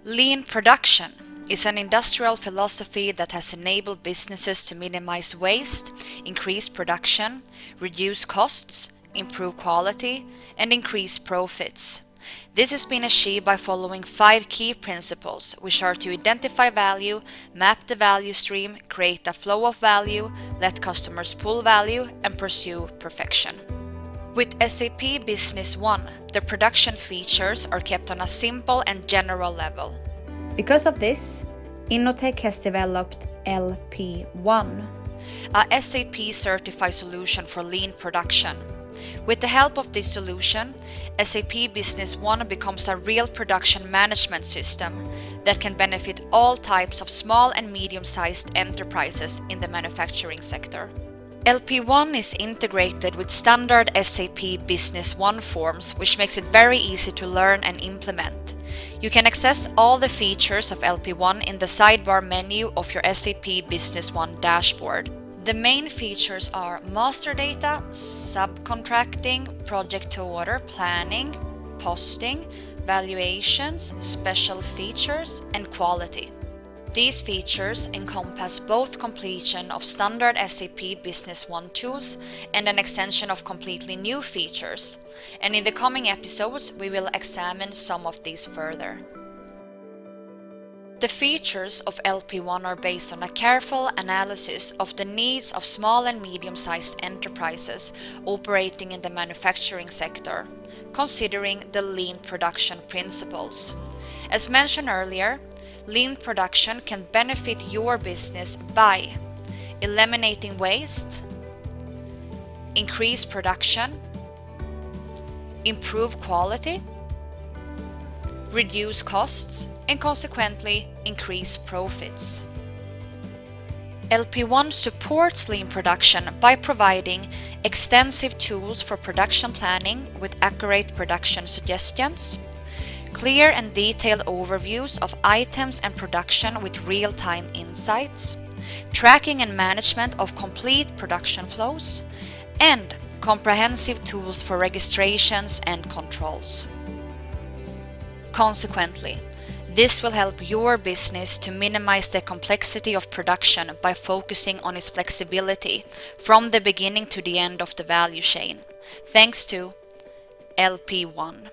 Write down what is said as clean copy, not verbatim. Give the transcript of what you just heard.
Lean production is an industrial philosophy that has enabled businesses to minimize waste, increase production, reduce costs, improve quality, and increase profits. This has been achieved by following 5 key principles, which are to identify value, map the value stream, create a flow of value, let customers pull value, and pursue perfection. With SAP Business One, the production features are kept on a simple and general level. Because of this, Innotech has developed LPOne, a SAP certified solution for lean production. With the help of this solution, SAP Business One becomes a real production management system that can benefit all types of small and medium-sized enterprises in the manufacturing sector. LPOne is integrated with standard SAP Business One forms, which makes it very easy to learn and implement. You can access all the features of LPOne in the sidebar menu of your SAP Business One dashboard. The main features are master data, subcontracting, project to order, planning, posting, valuations, special features, and quality. These features encompass both completion of standard SAP Business One tools and an extension of completely new features. And in the coming episodes, we will examine some of these further. The features of LPOne are based on a careful analysis of the needs of small and medium-sized enterprises operating in the manufacturing sector, considering the lean production principles. As mentioned earlier, lean production can benefit your business by eliminating waste, increase production, improve quality, reduce costs, and consequently increase profits. LPOne supports lean production by providing extensive tools for production planning with accurate production suggestions, clear and detailed overviews of items and production with real-time insights, tracking and management of complete production flows, and comprehensive tools for registrations and controls. Consequently, this will help your business to minimize the complexity of production by focusing on its flexibility from the beginning to the end of the value chain, thanks to LPOne.